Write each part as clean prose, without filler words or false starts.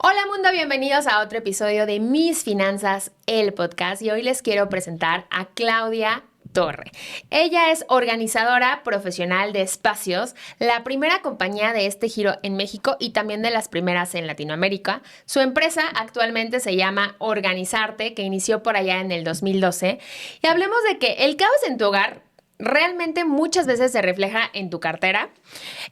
Hola mundo, bienvenidos a otro episodio de Mis Finanzas, el podcast. Y hoy les quiero presentar a Claudia Torre. Ella es organizadora profesional de espacios, la primera compañía de este giro en México y también de las primeras en Latinoamérica. Su empresa actualmente se llama Organizarte, que inició por allá en el 2012. Y hablemos de que el caos en tu hogar realmente muchas veces se refleja en tu cartera,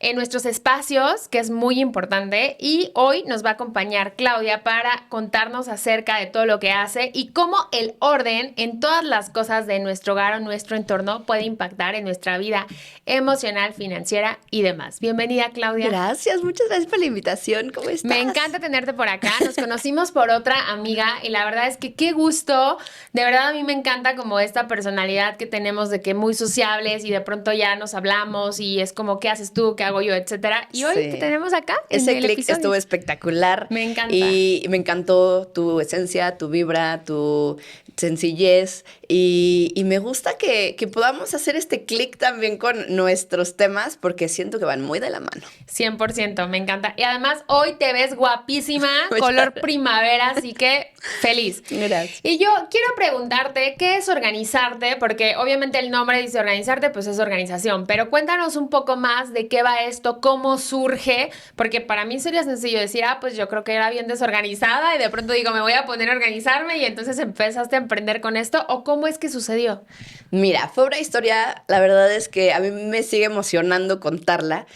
en nuestros espacios, que es muy importante, y hoy nos va a acompañar Claudia para contarnos acerca de todo lo que hace y cómo el orden en todas las cosas de nuestro hogar o nuestro entorno puede impactar en nuestra vida emocional, financiera y demás. Bienvenida, Claudia. Gracias, muchas gracias por la invitación. ¿Cómo estás? Me encanta tenerte por acá. Nos conocimos por otra amiga y la verdad es que qué gusto. De verdad a mí me encanta como esta personalidad que tenemos de que muy sociables y de pronto ya nos hablamos y es como qué haces tú, qué hago yo, etcétera. Y hoy te tenemos acá en Ese el click episodio. estuvo espectacular. Me encanta. Y me encantó tu esencia, tu vibra, tu sencillez. Y me gusta que podamos hacer este click también con nuestros temas porque siento que van muy de la mano. 100%, me encanta. Y además hoy te ves guapísima, color primavera, así que feliz. Gracias. Y yo quiero preguntarte, ¿qué es organizarte? Porque obviamente el nombre dice organizarte, pues es organización, pero cuéntanos un poco más de qué va esto, cómo surge, porque para mí sería sencillo decir, pues yo creo que era bien desorganizada y de pronto digo, me voy a poner a organizarme y entonces empezaste a emprender con esto, ¿o cómo es que sucedió? Mira, fue una historia, la verdad es que a mí me sigue emocionando contarla.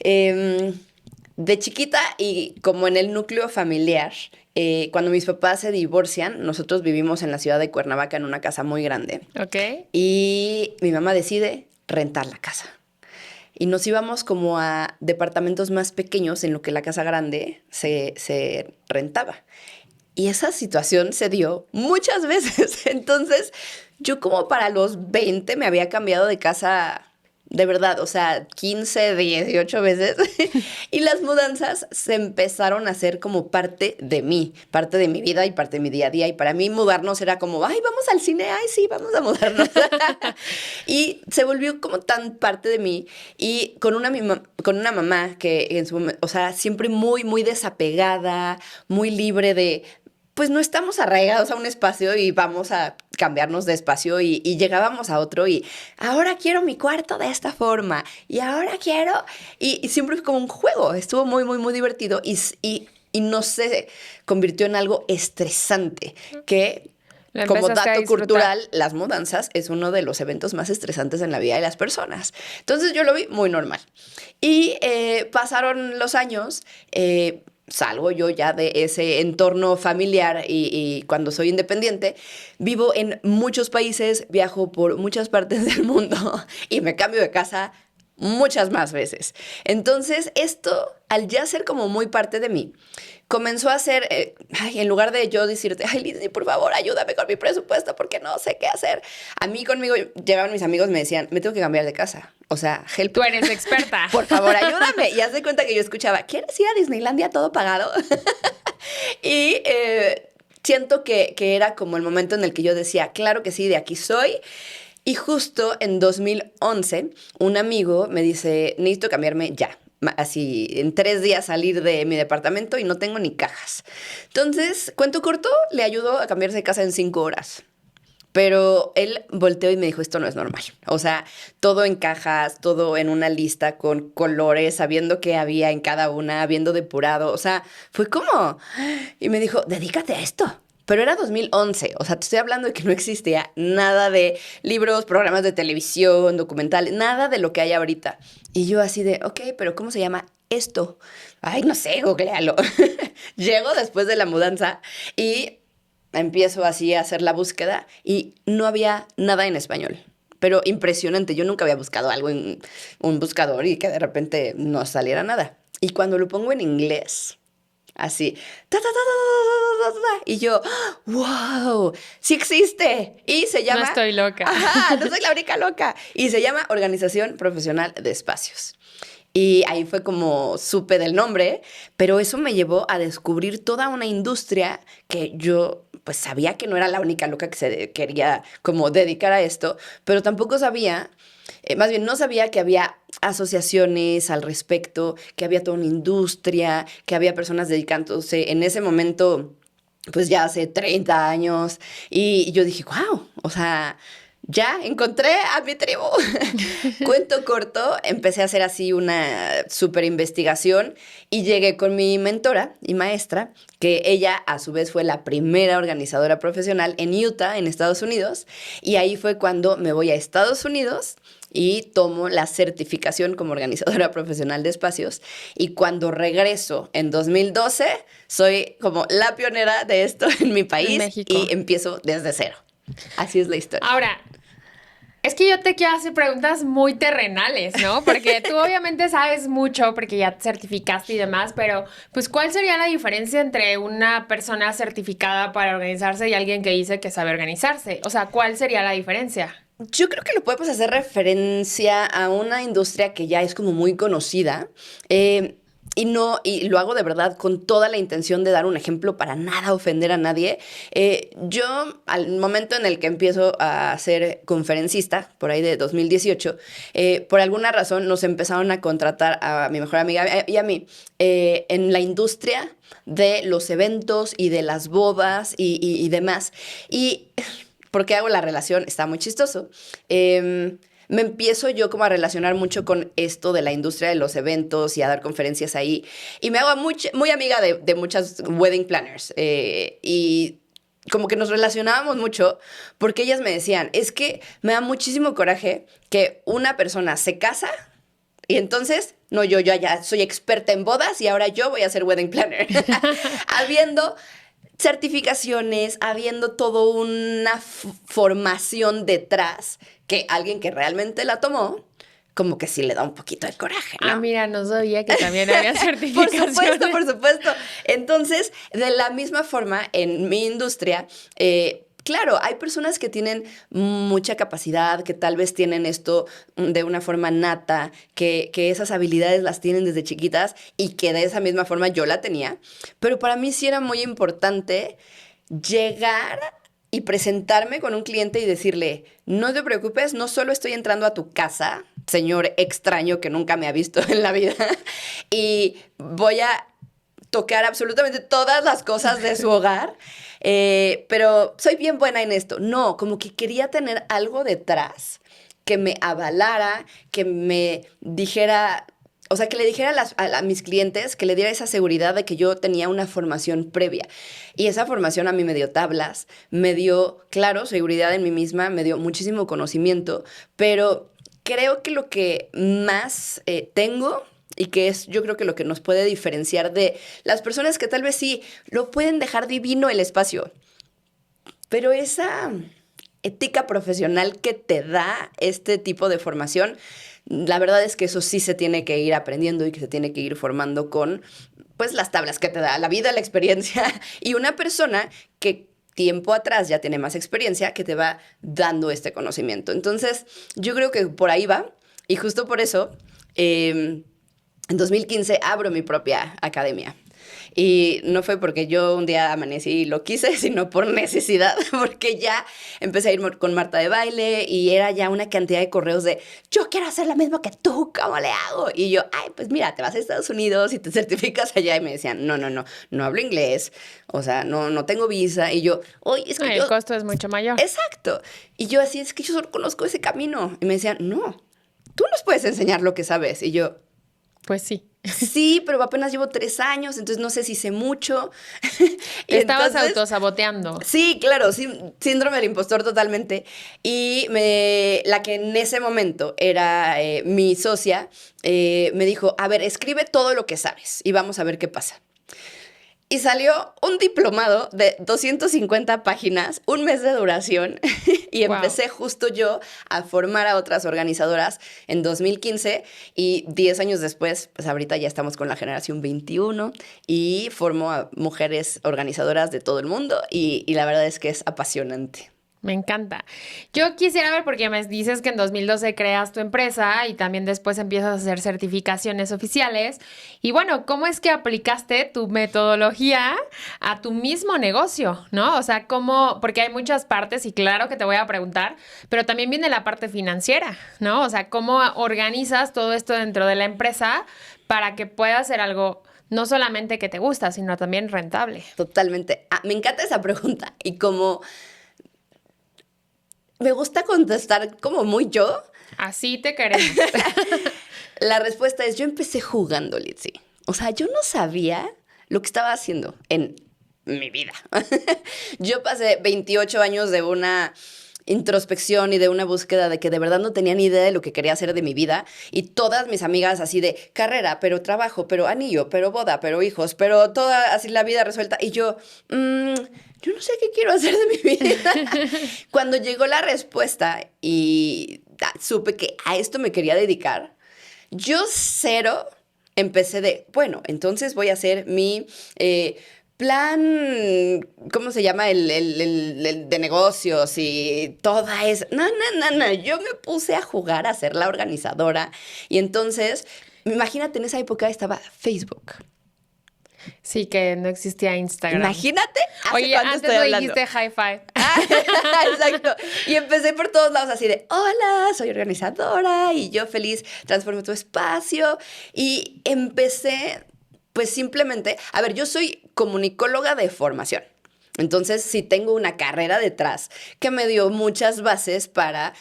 De chiquita y como en el núcleo familiar, cuando mis papás se divorcian, nosotros vivimos en la ciudad de Cuernavaca en una casa muy grande. Ok. Y mi mamá decide rentar la casa. Y nos íbamos como a departamentos más pequeños en lo que la casa grande se rentaba. Y esa situación se dio muchas veces. Entonces, yo como para los 20 me había cambiado de casa de verdad, o sea, 15, 18 veces. Y las mudanzas se empezaron a hacer como parte de mí, parte de mi vida y parte de mi día a día. Y para mí mudarnos era como, ay, vamos al cine, ay, sí, vamos a mudarnos. Y se volvió como tan parte de mí. Y con con una mamá que en su momento, o sea, siempre muy, muy desapegada, muy libre de, pues no estamos arraigados a un espacio y vamos a cambiarnos de espacio y llegábamos a otro y ahora quiero mi cuarto de esta forma y ahora quiero y siempre fue como un juego, estuvo muy, muy, muy divertido y no se convirtió en algo estresante que... Lo Como empezaste a dato disfrutar. cultural, las mudanzas es uno de los eventos más estresantes en la vida de las personas. Entonces yo lo vi muy normal. Y pasaron los años, salgo yo ya de ese entorno familiar y cuando soy independiente, vivo en muchos países, viajo por muchas partes del mundo y me cambio de casa muchas más veces. Entonces, esto, al ya ser como muy parte de mí, comenzó a ser, en lugar de yo decirte, ay, Lindsay, por favor, ayúdame con mi presupuesto porque no sé qué hacer. A mí conmigo llegaban mis amigos y me decían, me tengo que cambiar de casa. O sea, help. Tú eres experta. Por favor, ayúdame. Y haz de cuenta que yo escuchaba, ¿quieres ir a Disneylandia todo pagado? Y siento que era como el momento en el que yo decía, claro que sí, de aquí soy. Y justo en 2011, un amigo me dice, necesito cambiarme ya. Así, en 3 días salir de mi departamento y no tengo ni cajas. Entonces, cuento corto, le ayudo a cambiarse de casa en 5 horas. Pero él volteó y me dijo, esto no es normal. O sea, todo en cajas, todo en una lista con colores, sabiendo qué había en cada una, habiendo depurado. O sea, fue como... Y me dijo, dedícate a esto. Pero era 2011, o sea, te estoy hablando de que no existía nada de libros, programas de televisión, documentales, nada de lo que hay ahorita. Y yo así de, ok, pero ¿cómo se llama esto? Ay, no sé, googlealo. Llego después de la mudanza y empiezo así a hacer la búsqueda y no había nada en español. Pero impresionante, yo nunca había buscado algo en un buscador y que de repente no saliera nada. Y cuando lo pongo en inglés, así, ta, ta, ta, ta, ta, ta, ta, y yo, wow, sí existe. Y se llama... No estoy loca. Ajá, no soy la única loca. Y se llama Organización Profesional de Espacios. Y ahí fue como supe del nombre, pero eso me llevó a descubrir toda una industria que yo pues sabía que no era la única loca que se quería como dedicar a esto, pero tampoco sabía, más bien no sabía que había asociaciones al respecto, que había toda una industria, que había personas dedicándose en ese momento, pues ya hace 30 años, y yo dije, wow, o sea, ya encontré a mi tribu. Cuento corto, empecé a hacer así una súper investigación y llegué con mi mentora y maestra, que ella a su vez fue la primera organizadora profesional en Utah, en Estados Unidos, y ahí fue cuando me voy a Estados Unidos y tomo la certificación como organizadora profesional de espacios. Y cuando regreso en 2012, soy como la pionera de esto en mi país México. y empiezo desde cero. Así es la historia. Ahora, es que yo te quiero hacer preguntas muy terrenales, ¿no? Porque tú obviamente sabes mucho porque ya te certificaste y demás, pero pues ¿cuál sería la diferencia entre una persona certificada para organizarse y alguien que dice que sabe organizarse? O sea, ¿cuál sería la diferencia? Yo creo que lo podemos hacer referencia a una industria que ya es como muy conocida. Y lo hago de verdad con toda la intención de dar un ejemplo para nada ofender a nadie. Yo, al momento en el que empiezo a ser conferencista, por ahí de 2018, por alguna razón nos empezaron a contratar a mi mejor amiga y a mí en la industria de los eventos y de las bodas y demás. Y ¿por qué hago la relación? Está muy chistoso. Me empiezo yo como a relacionar mucho con esto de la industria de los eventos y a dar conferencias ahí. Y me hago muy amiga de muchas wedding planners. Y como que nos relacionábamos mucho porque ellas me decían, es que me da muchísimo coraje que una persona se casa y entonces, no, yo ya soy experta en bodas y ahora yo voy a ser wedding planner. Habiendo certificaciones, habiendo toda una formación detrás que alguien que realmente la tomó, como que sí le da un poquito de coraje, ¿no? Ah, mira, no sabía que también había certificaciones. Por supuesto. Entonces, de la misma forma, en mi industria, claro, hay personas que tienen mucha capacidad, que tal vez tienen esto de una forma nata, que esas habilidades las tienen desde chiquitas y que de esa misma forma yo la tenía. Pero para mí sí era muy importante llegar y presentarme con un cliente y decirle, no te preocupes, no solo estoy entrando a tu casa, señor extraño que nunca me ha visto en la vida, y voy a tocar absolutamente todas las cosas de su hogar, pero soy bien buena en esto. No, como que quería tener algo detrás que me avalara, que me dijera, o sea, que le dijera a mis clientes, que le diera esa seguridad de que yo tenía una formación previa. Y esa formación a mí me dio tablas, me dio, claro, seguridad en mí misma, me dio muchísimo conocimiento, pero creo que lo que más tengo y que es, yo creo que lo que nos puede diferenciar de las personas que tal vez sí lo pueden dejar divino el espacio, pero esa ética profesional que te da este tipo de formación, la verdad es que eso sí se tiene que ir aprendiendo y que se tiene que ir formando con, pues, las tablas que te da la vida, la experiencia y una persona que tiempo atrás ya tiene más experiencia que te va dando este conocimiento. Entonces, yo creo que por ahí va y justo por eso en 2015 abro mi propia academia. Y no fue porque yo un día amanecí y lo quise, sino por necesidad, porque ya empecé a ir con Marta de Baile y era ya una cantidad de correos de yo quiero hacer lo mismo que tú, ¿cómo le hago? Y yo, ay, pues mira, te vas a Estados Unidos y te certificas allá. Y me decían, no hablo inglés, o sea, no tengo visa. Y yo, oye, es que El costo es mucho mayor. Exacto. Y yo así, es que yo solo conozco ese camino. Y me decían, no, tú nos puedes enseñar lo que sabes. Y yo, pues sí. Sí, pero apenas llevo 3 años, entonces no sé si sé mucho. Te estabas autosaboteando. Sí, claro, síndrome del impostor totalmente. Y la que en ese momento era mi socia, me dijo, a ver, escribe todo lo que sabes y vamos a ver qué pasa. Y salió un diplomado de 250 páginas, un mes de duración, y empecé justo yo a formar a otras organizadoras en 2015 y 10 años después, pues ahorita ya estamos con la generación 21 y formo a mujeres organizadoras de todo el mundo y la verdad es que es apasionante. Me encanta. Yo quisiera ver, porque me dices que en 2012 creas tu empresa y también después empiezas a hacer certificaciones oficiales. Y bueno, ¿cómo es que aplicaste tu metodología a tu mismo negocio, ¿no? O sea, ¿cómo? Porque hay muchas partes y claro que te voy a preguntar, pero también viene la parte financiera, ¿no? O sea, ¿cómo organizas todo esto dentro de la empresa para que pueda ser algo no solamente que te gusta, sino también rentable? Totalmente. Me encanta esa pregunta y como me gusta contestar como muy yo. Así te queremos. La respuesta es, yo empecé jugando, Litzy. O sea, yo no sabía lo que estaba haciendo en mi vida. Yo pasé 28 años de una introspección y de una búsqueda de que de verdad no tenía ni idea de lo que quería hacer de mi vida. Y todas mis amigas así de carrera, pero trabajo, pero anillo, pero boda, pero hijos, pero toda así la vida resuelta. Y yo no sé qué quiero hacer de mi vida. Cuando llegó la respuesta y supe que a esto me quería dedicar, yo cero empecé de, bueno, entonces voy a hacer mi plan, ¿cómo se llama? El de negocios y toda esa. No. Yo me puse a jugar, a ser la organizadora. Y entonces, imagínate, en esa época estaba Facebook. Sí, que no existía Instagram. Imagínate. Oye, antes no dijiste high five. Exacto. Y empecé por todos lados así de, hola, soy organizadora y yo feliz transformo tu espacio. Y empecé, pues simplemente, a ver, yo soy comunicóloga de formación. Entonces, sí tengo una carrera detrás que me dio muchas bases para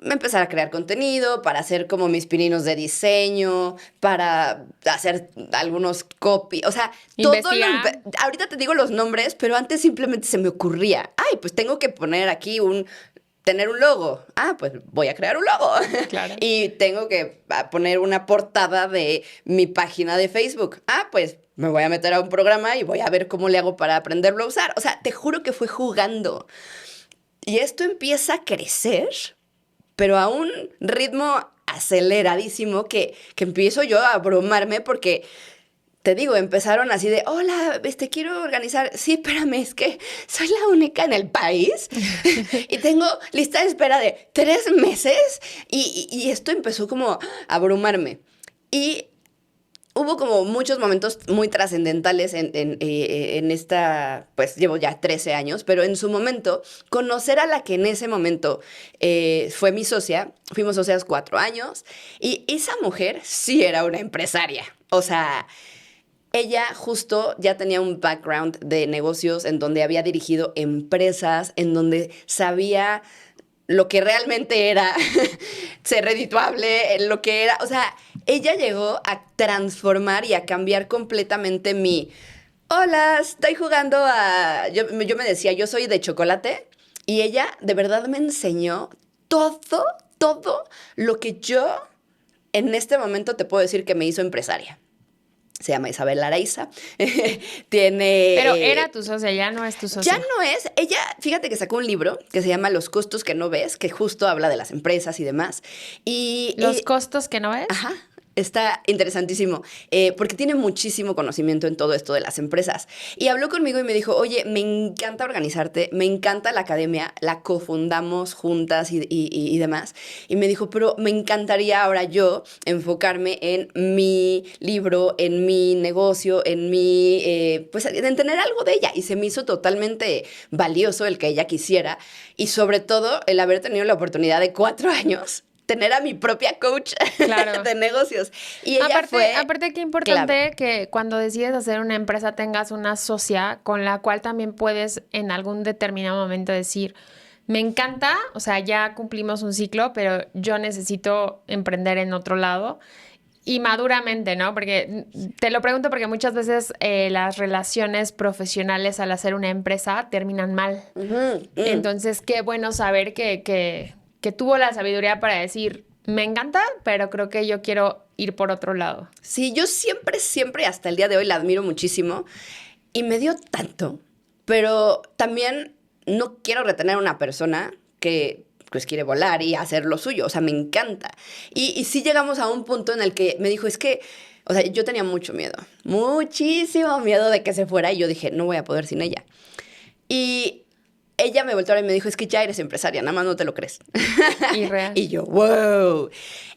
empezar a crear contenido, para hacer como mis pininos de diseño, para hacer algunos copy, o sea, ahorita te digo los nombres, pero antes simplemente se me ocurría, ay, pues tengo que poner aquí tener un logo. Ah, pues voy a crear un logo. Claro. Y tengo que poner una portada de mi página de Facebook. Ah, pues me voy a meter a un programa y voy a ver cómo le hago para aprenderlo a usar. O sea, te juro que fue jugando. Y esto empieza a crecer, pero a un ritmo aceleradísimo que empiezo yo a abrumarme porque, te digo, empezaron así de, hola, quiero organizar. Sí, espérame, es que soy la única en el país y tengo lista de espera de 3 meses y esto empezó como a abrumarme. Y hubo como muchos momentos muy trascendentales en esta, pues llevo ya 13 años, pero en su momento, conocer a la que en ese momento fue mi socia, fuimos socias 4 años, y esa mujer sí era una empresaria. O sea, ella justo ya tenía un background de negocios en donde había dirigido empresas, en donde sabía lo que realmente era ser redituable, lo que era, o sea, ella llegó a transformar y a cambiar completamente hola, estoy jugando yo me decía, yo soy de chocolate, y ella de verdad me enseñó todo lo que yo en este momento te puedo decir que me hizo empresaria. Se llama Isabel Araiza. Tiene... Pero era tu socia, ya no es tu socia. Ya no es. Ella, fíjate que sacó un libro que se llama Los costos que no ves, que justo habla de las empresas y demás. ¿Los costos que no ves? Ajá. Está interesantísimo, porque tiene muchísimo conocimiento en todo esto de las empresas. Y habló conmigo y me dijo, oye, me encanta organizarte, me encanta la academia, la cofundamos juntas y demás. Y me dijo, pero me encantaría ahora yo enfocarme en mi libro, en mi negocio, pues en tener algo de ella. Y se me hizo totalmente valioso el que ella quisiera. Y sobre todo el haber tenido la oportunidad de 4 años tener a mi propia coach, claro, de negocios. Y ella aparte, qué importante que cuando decides hacer una empresa tengas una socia con la cual también puedes en algún determinado momento decir, me encanta, o sea, ya cumplimos un ciclo, pero yo necesito emprender en otro lado. Y maduramente, ¿no? Porque te lo pregunto porque muchas veces las relaciones profesionales al hacer una empresa terminan mal. Entonces, qué bueno saber que tuvo la sabiduría para decir, me encanta, pero creo que yo quiero ir por otro lado. Sí, yo siempre, hasta el día de hoy la admiro muchísimo y me dio tanto, pero también no quiero retener a una persona que pues quiere volar y hacer lo suyo, o sea, me encanta. Y sí llegamos a un punto en el que me dijo, es que, o sea, yo tenía mucho miedo, muchísimo miedo de que se fuera y yo dije, no voy a poder sin ella. Y ella me volteó y me dijo, es que ya eres empresaria, nada más no te lo crees. Y real. Y yo, wow.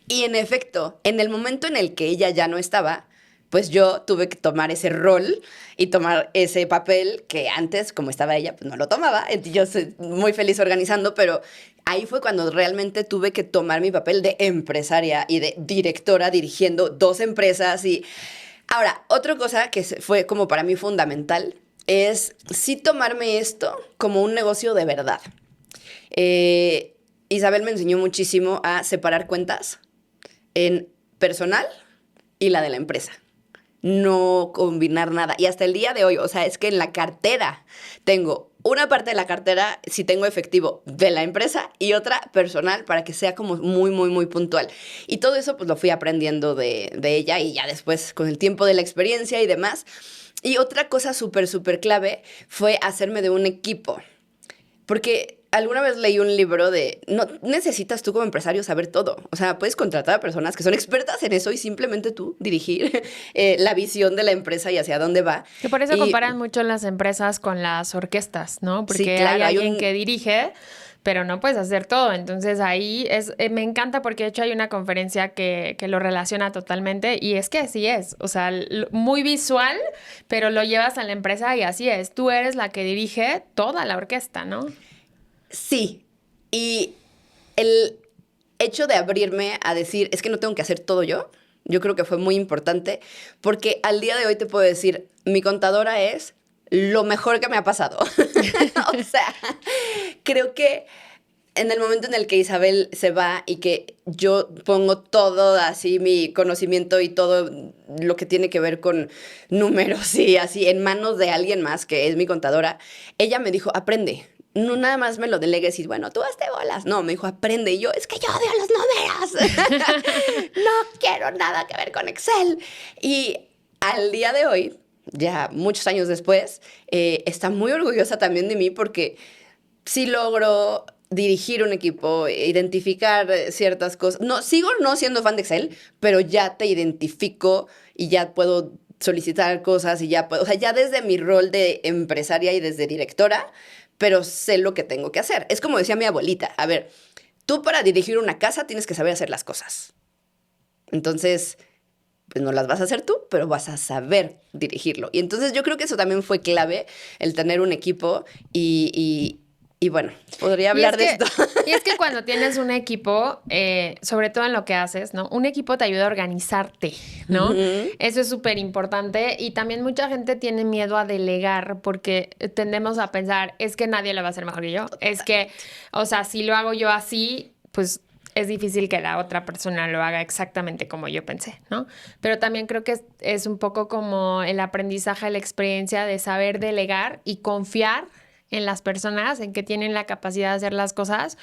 Y en efecto, en el momento en el que ella ya no estaba, pues yo tuve que tomar ese rol y tomar ese papel que antes, como estaba ella, pues no lo tomaba. Entonces, yo soy muy feliz organizando, pero ahí fue cuando realmente tuve que tomar mi papel de empresaria y de directora dirigiendo 2 empresas. Y ahora, otra cosa que fue como para mí fundamental es sí tomarme esto como un negocio de verdad. Isabel me enseñó muchísimo a separar cuentas en personal y la de la empresa. No combinar nada. Y hasta el día de hoy, o sea, es que en la cartera tengo una parte de la cartera, si tengo efectivo de la empresa y otra personal para que sea como muy, muy, muy puntual. Y todo eso pues lo fui aprendiendo de ella y ya después con el tiempo de la experiencia y demás. Y otra cosa súper, súper clave fue hacerme de un equipo. Porque alguna vez leí un libro de, no necesitas tú como empresario saber todo. O sea, puedes contratar a personas que son expertas en eso y simplemente tú dirigir la visión de la empresa y hacia dónde va. Que por eso Y comparan mucho las empresas con las orquestas, ¿no? Porque sí, claro, hay alguien que dirige, pero no puedes hacer todo. Entonces ahí me encanta porque de hecho hay una conferencia que lo relaciona totalmente y es que así es. O sea, muy visual, pero lo llevas a la empresa y así es. Tú eres la que dirige toda la orquesta, ¿no? Sí, y el hecho de abrirme a decir, es que no tengo que hacer todo yo creo que fue muy importante, porque al día de hoy te puedo decir, mi contadora es lo mejor que me ha pasado. O sea, creo que en el momento en el que Isabel se va y que yo pongo todo así, mi conocimiento y todo lo que tiene que ver con números y así en manos de alguien más, que es mi contadora, ella me dijo, aprende. No nada más me lo delegues y bueno, tú hazte bolas. No, me dijo, aprende. Y yo, es que yo odio los números. No quiero nada que ver con Excel. Y al día de hoy, ya muchos años después, está muy orgullosa también de mí porque sí logro dirigir un equipo, identificar ciertas cosas. No, sigo no siendo fan de Excel, pero ya te identifico y ya puedo solicitar cosas y ya puedo, o sea, ya desde mi rol de empresaria y desde directora, pero sé lo que tengo que hacer. Es como decía mi abuelita, a ver, tú para dirigir una casa tienes que saber hacer las cosas. Entonces, pues no las vas a hacer tú, pero vas a saber dirigirlo. Y entonces yo creo que eso también fue clave, el tener un equipo y bueno, podría hablar de esto. Y es que cuando tienes un equipo, sobre todo en lo que haces, ¿no? Un equipo te ayuda a organizarte, ¿no? Ujú. Eso es súper importante y también mucha gente tiene miedo a delegar porque tendemos a pensar, es que nadie lo va a hacer mejor que yo. Es que, o sea, si lo hago yo así, pues es difícil que la otra persona lo haga exactamente como yo pensé, ¿no? Pero también creo que es un poco como el aprendizaje, la experiencia de saber delegar y confiar en las personas, en que tienen la capacidad de hacer las cosas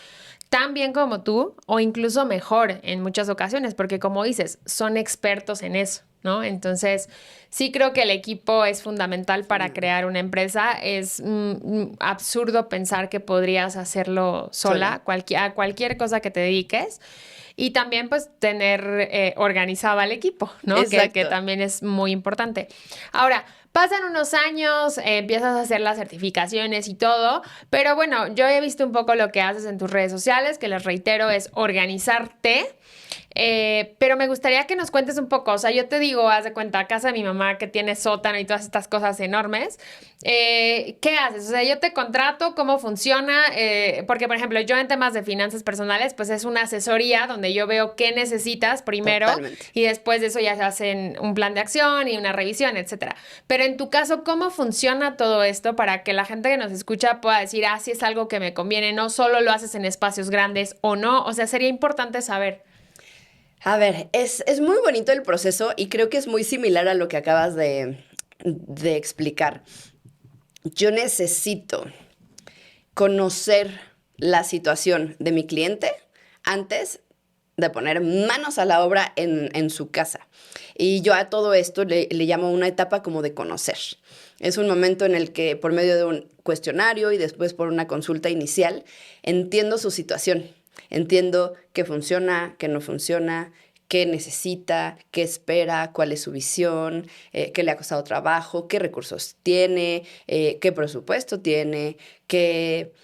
tan bien como tú o incluso mejor en muchas ocasiones, porque como dices, son expertos en eso, ¿no? Entonces, sí creo que el equipo es fundamental para crear una empresa. Es absurdo pensar que podrías hacerlo sola, a cualquier cosa que te dediques. Y también, pues, tener organizado al equipo, ¿no? Que también es muy importante. Ahora, pasan unos años, empiezas a hacer las certificaciones y todo, pero bueno, yo he visto un poco lo que haces en tus redes sociales, que les reitero es organizarte. Pero me gustaría que nos cuentes un poco, o sea, yo te digo, haz de cuenta, casa de mi mamá que tiene sótano y todas estas cosas enormes, ¿qué haces? O sea, yo te contrato, ¿cómo funciona? Porque, por ejemplo, yo en temas de finanzas personales, pues es una asesoría donde yo veo qué necesitas primero. Totalmente. Y después de eso ya se hacen un plan de acción y una revisión, etcétera. Pero en tu caso, ¿cómo funciona todo esto para que la gente que nos escucha pueda decir, ah, sí es algo que me conviene, no solo lo haces en espacios grandes o no? O sea, sería importante saber. A ver, es muy bonito el proceso y creo que es muy similar a lo que acabas de explicar. Yo necesito conocer la situación de mi cliente antes de poner manos a la obra en su casa. Y yo a todo esto le llamo una etapa como de conocer. Es un momento en el que por medio de un cuestionario y después por una consulta inicial entiendo su situación. Entiendo qué funciona, qué no funciona, qué necesita, qué espera, cuál es su visión, qué le ha costado trabajo, qué recursos tiene, qué presupuesto tiene, qué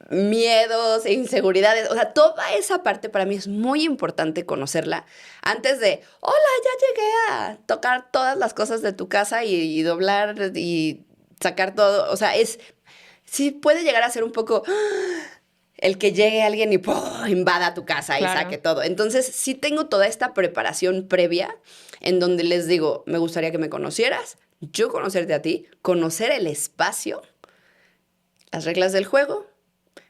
miedos e inseguridades. O sea, toda esa parte para mí es muy importante conocerla antes de, hola, ya llegué a tocar todas las cosas de tu casa y doblar y sacar todo. O sea, sí puede llegar a ser un poco el que llegue alguien y ¡pum! Invada tu casa y Claro. saque todo. Entonces, sí tengo toda esta preparación previa en donde les digo, me gustaría que me conocieras, yo conocerte a ti, conocer el espacio, las reglas del juego.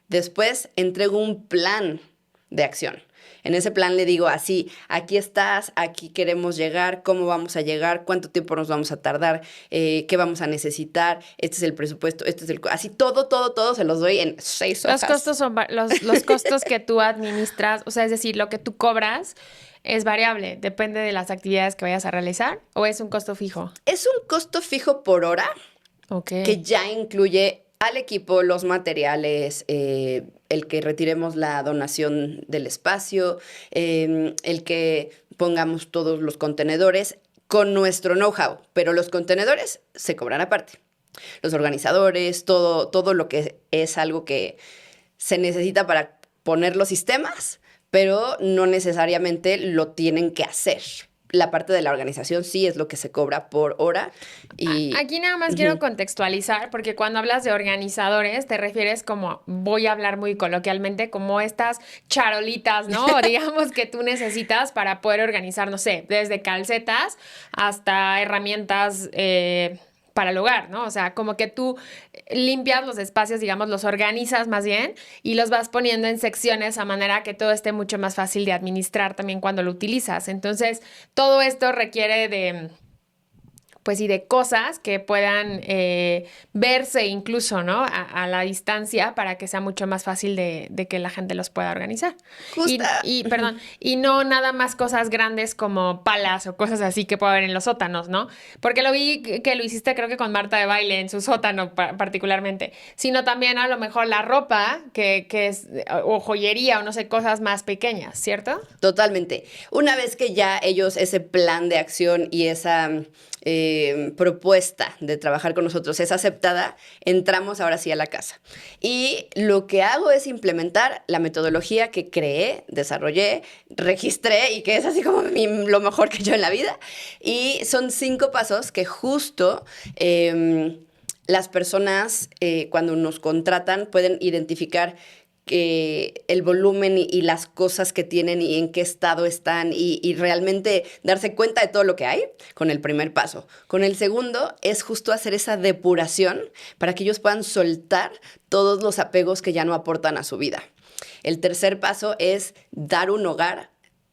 Después entrego un plan de acción. En ese plan le digo así, aquí estás, aquí queremos llegar, cómo vamos a llegar, cuánto tiempo nos vamos a tardar, qué vamos a necesitar, este es el presupuesto, este es el... Así todo se los doy en 6 hojas. Los costos son los costos que tú administras, o sea, es decir, lo que tú cobras es variable, depende de las actividades que vayas a realizar, o es un costo fijo. Es un costo fijo por hora Ok. que ya incluye al equipo, los materiales, el que retiremos la donación del espacio, el que pongamos todos los contenedores con nuestro know-how, pero los contenedores se cobran aparte. Los organizadores, todo lo que es algo que se necesita para poner los sistemas, pero no necesariamente lo tienen que hacer. La parte de la organización sí es lo que se cobra por hora. Y Aquí nada más quiero contextualizar, porque cuando hablas de organizadores, te refieres como, voy a hablar muy coloquialmente, como estas charolitas, ¿no? O digamos que tú necesitas para poder organizar, no sé, desde calcetas hasta herramientas para el hogar, ¿no? O sea, como que tú limpias los espacios, digamos, los organizas más bien y los vas poniendo en secciones a manera que todo esté mucho más fácil de administrar también cuando lo utilizas. Entonces, todo esto requiere de pues y de cosas que puedan verse incluso, ¿no? A la distancia para que sea mucho más fácil de que la gente los pueda organizar. Perdón, y no nada más cosas grandes como palas o cosas así que puede haber en los sótanos, ¿no? Porque lo vi que lo hiciste creo que con Marta de Baile en su sótano particularmente, sino también a lo mejor la ropa que es, o joyería o no sé, cosas más pequeñas, ¿cierto? Totalmente. Una vez que ya ellos ese plan de acción y esa propuesta de trabajar con nosotros es aceptada, entramos ahora sí a la casa. Y lo que hago es implementar la metodología que creé, desarrollé, registré y que es así como lo mejor que yo en la vida. Y son 5 pasos que justo las personas cuando nos contratan pueden identificar el volumen y las cosas que tienen y en qué estado están y realmente darse cuenta de todo lo que hay con el primer paso. Con el segundo es justo hacer esa depuración para que ellos puedan soltar todos los apegos que ya no aportan a su vida. El tercer paso es dar un hogar,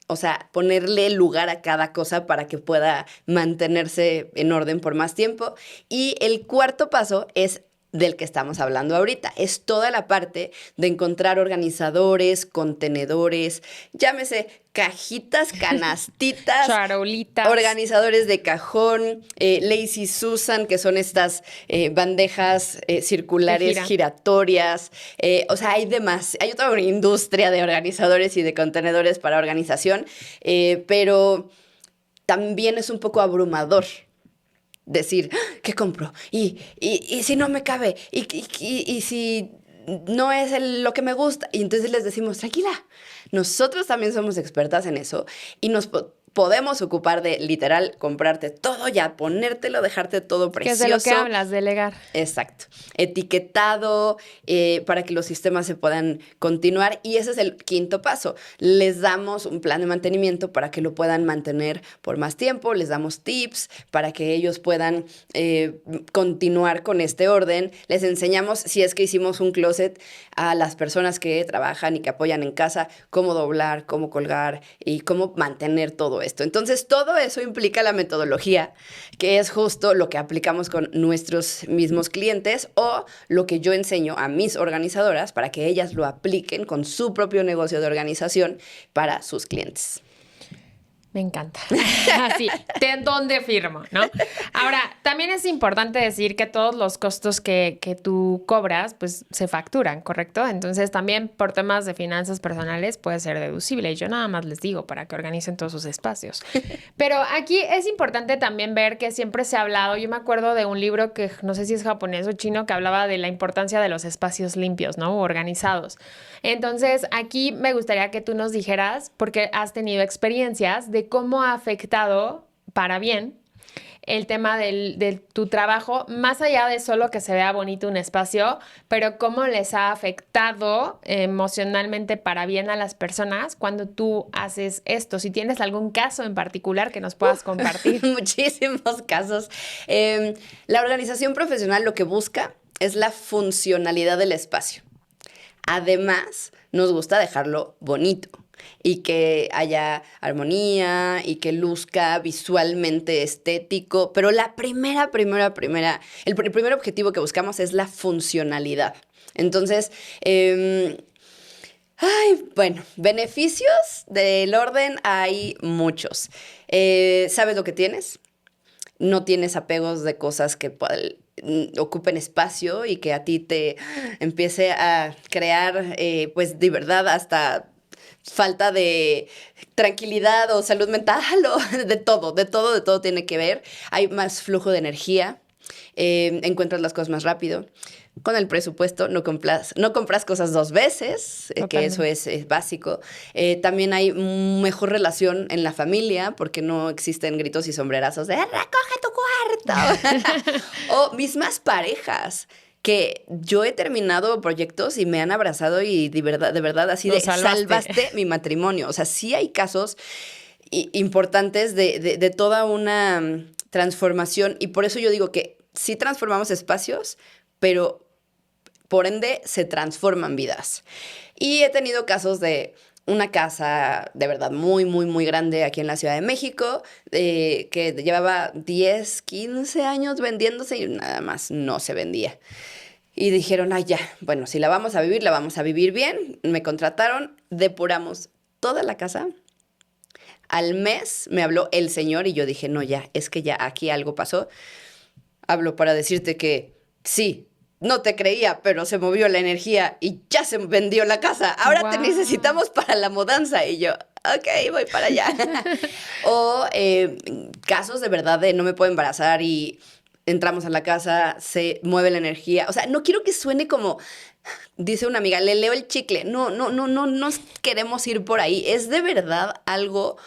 o sea, ponerle lugar a cada cosa para que pueda mantenerse en orden por más tiempo. Y el cuarto paso es del que estamos hablando ahorita. Es toda la parte de encontrar organizadores, contenedores, llámese cajitas, canastitas, charolitas, organizadores de cajón, Lazy Susan, que son estas bandejas circulares giratorias. O sea, hay toda una industria de organizadores y de contenedores para organización, pero también es un poco abrumador decir, ¿qué compro? Y si no me cabe, y si no es lo que me gusta. Y entonces les decimos, tranquila, nosotros también somos expertas en eso y nos podemos ocupar de literal comprarte todo ya, ponértelo, dejarte todo precioso. Que es de lo que hablas, delegar. Exacto. Etiquetado para que los sistemas se puedan continuar. Y ese es el quinto paso. Les damos un plan de mantenimiento para que lo puedan mantener por más tiempo. Les damos tips para que ellos puedan continuar con este orden. Les enseñamos, si es que hicimos un closet, a las personas que trabajan y que apoyan en casa, cómo doblar, cómo colgar y cómo mantener todo esto. Entonces, todo eso implica la metodología, que es justo lo que aplicamos con nuestros mismos clientes o lo que yo enseño a mis organizadoras para que ellas lo apliquen con su propio negocio de organización para sus clientes. Me encanta. Así, ¿dónde firmo, no? Ahora, también es importante decir que todos los costos que tú cobras, pues se facturan, ¿correcto? Entonces, también por temas de finanzas personales puede ser deducible. Y yo nada más les digo para que organicen todos sus espacios. Pero aquí es importante también ver que siempre se ha hablado, yo me acuerdo de un libro que no sé si es japonés o chino, que hablaba de la importancia de los espacios limpios, ¿no? O organizados. Entonces, aquí me gustaría que tú nos dijeras, porque has tenido experiencias de cómo ha afectado para bien el tema de tu trabajo, más allá de solo que se vea bonito un espacio, pero cómo les ha afectado emocionalmente para bien a las personas cuando tú haces esto. Si tienes algún caso en particular que nos puedas compartir. Muchísimos casos. La organización profesional lo que busca es la funcionalidad del espacio. Además, nos gusta dejarlo bonito y que haya armonía y que luzca visualmente estético, pero el primer objetivo que buscamos es la funcionalidad. Entonces, bueno, beneficios del orden hay muchos. ¿Sabes lo que tienes? No tienes apegos de cosas que ocupen espacio y que a ti te empiece a crear, pues de verdad, hasta falta de tranquilidad o salud mental o de todo tiene que ver. Hay más flujo de energía, encuentras las cosas más rápido. Con el presupuesto no compras cosas dos veces, que eso es básico. También hay mejor relación en la familia porque no existen gritos y sombrerazos de ¡recoge tu cuarto! O mismas parejas que yo he terminado proyectos y me han abrazado y de verdad así de salvaste mi matrimonio. O sea, sí hay casos importantes de toda una transformación y por eso yo digo que sí transformamos espacios, pero por ende se transforman vidas. Y he tenido casos de una casa de verdad muy, muy, muy grande aquí en la Ciudad de México, que llevaba 10, 15 años vendiéndose y nada más no se vendía. Y dijeron, ay, ya, bueno, si la vamos a vivir bien. Me contrataron, depuramos toda la casa. Al mes me habló el señor y yo dije, no, ya, es que ya aquí algo pasó. Hablo para decirte que sí, no te creía, pero se movió la energía y ya se vendió la casa. Ahora te necesitamos para la mudanza. Y yo, ok, voy para allá. O casos de verdad de no me puedo embarazar y entramos a la casa, se mueve la energía. O sea, no quiero que suene como, dice una amiga, le leo el chicle. No nos queremos ir por ahí. Es de verdad algo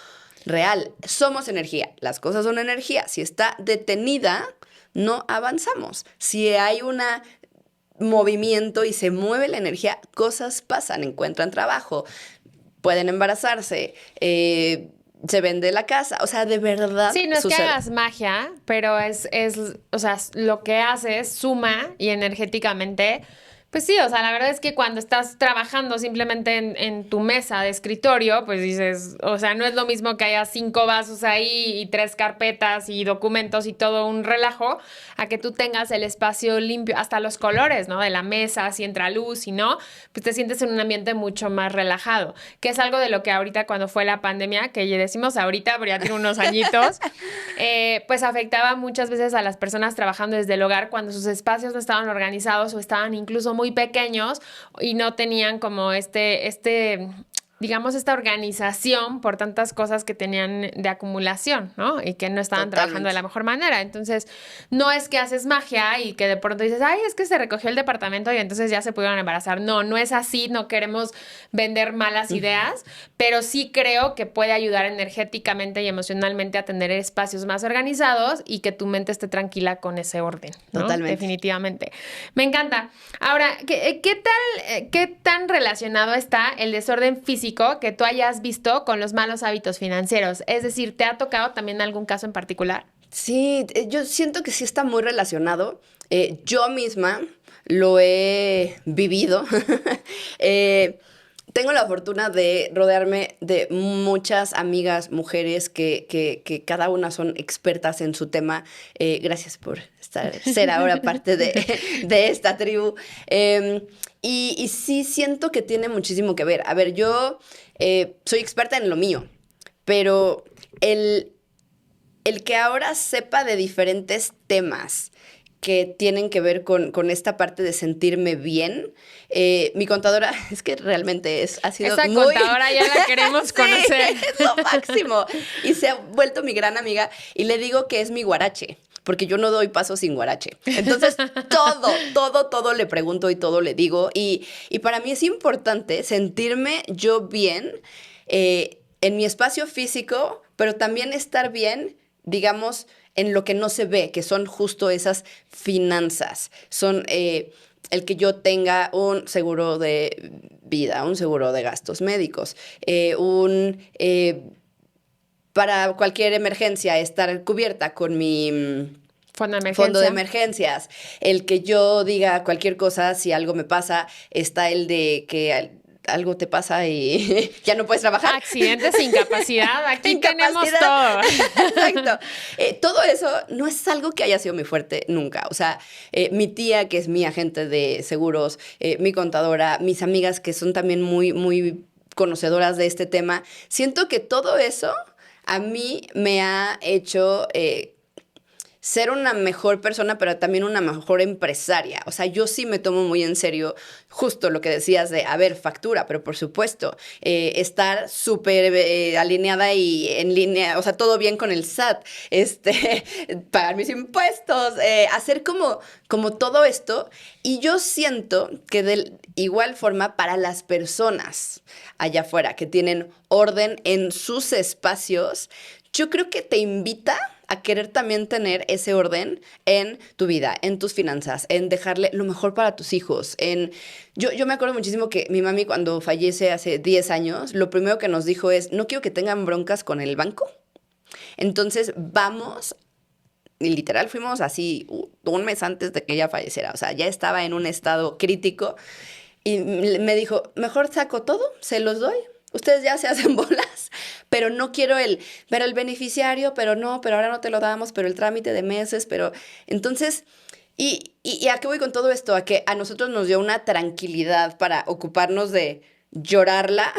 real. Somos energía. Las cosas son energía. Si está detenida, no avanzamos. Si hay un movimiento y se mueve la energía, cosas pasan, encuentran trabajo, pueden embarazarse, se vende la casa, o sea, de verdad sí, no es sucede. que hagas magia, pero o sea, lo que haces suma y energéticamente, pues sí, o sea, la verdad es que cuando estás trabajando simplemente en tu mesa de escritorio, pues dices, o sea, no es lo mismo que haya 5 vasos ahí y 3 carpetas y documentos y todo un relajo, a que tú tengas el espacio limpio, hasta los colores, ¿no? De la mesa, si entra luz, si no, pues te sientes en un ambiente mucho más relajado, que es algo de lo que ahorita cuando fue la pandemia, que ya decimos ahorita, pero ya tiene unos añitos, pues afectaba muchas veces a las personas trabajando desde el hogar cuando sus espacios no estaban organizados o estaban incluso muy pequeños y no tenían como digamos, esta organización por tantas cosas que tenían de acumulación, ¿no? Y que no estaban trabajando de la mejor manera. Entonces, no es que haces magia y que de pronto dices, ay, es que se recogió el departamento y entonces ya se pudieron embarazar. No, no es así, no queremos vender malas ideas, pero sí creo que puede ayudar energéticamente y emocionalmente a tener espacios más organizados y que tu mente esté tranquila con ese orden, ¿no? Totalmente. Definitivamente. Me encanta. Ahora, ¿qué tan relacionado está el desorden físico que tú hayas visto con los malos hábitos financieros? Es decir, ¿te ha tocado también algún caso en particular? Sí, yo siento que sí está muy relacionado. Yo misma lo he vivido. Tengo la fortuna de rodearme de muchas amigas, mujeres que cada una son expertas en su tema. Gracias por ser ahora parte de esta tribu. Y sí siento que tiene muchísimo que ver. A ver, yo soy experta en lo mío, pero el que ahora sepa de diferentes temas que tienen que ver con esta parte de sentirme bien. Mi contadora, es que realmente ha sido Esa muy... contadora ya la queremos conocer. Sí, es lo máximo. Y se ha vuelto mi gran amiga y le digo que es mi guarache, porque yo no doy paso sin guarache. Entonces, todo le pregunto y todo le digo. Y para mí es importante sentirme yo bien en mi espacio físico, pero también estar bien, digamos, en lo que no se ve, que son justo esas finanzas. Son el que yo tenga un seguro de vida, un seguro de gastos médicos, para cualquier emergencia, estar cubierta con mi fondo de emergencias. El que yo diga cualquier cosa, si algo me pasa, está el de que algo te pasa y ya no puedes trabajar. Accidentes, incapacidad, aquí tenemos todo. Exacto. Todo eso no es algo que haya sido muy fuerte nunca. O sea, mi tía, que es mi agente de seguros, mi contadora, mis amigas que son también muy, muy conocedoras de este tema, siento que todo eso a mí me ha hecho ser una mejor persona, pero también una mejor empresaria. O sea, yo sí me tomo muy en serio justo lo que decías de, a ver, factura, pero por supuesto, estar súper alineada y en línea, o sea, todo bien con el SAT, pagar mis impuestos, hacer como todo esto. Y yo siento que de igual forma para las personas allá afuera que tienen orden en sus espacios, yo creo que te invita a querer también tener ese orden en tu vida, en tus finanzas, en dejarle lo mejor para tus hijos. Yo me acuerdo muchísimo que mi mami cuando fallece hace 10 años, lo primero que nos dijo es, no quiero que tengan broncas con el banco. Entonces vamos, y literal fuimos así un mes antes de que ella falleciera. O sea, ya estaba en un estado crítico y me dijo, mejor saco todo, se los doy. Ustedes ya se hacen bolas, pero no quiero pero el beneficiario, pero ahora no te lo damos, pero el trámite de meses, pero entonces, ¿y a qué voy con todo esto? A que a nosotros nos dio una tranquilidad para ocuparnos de llorarla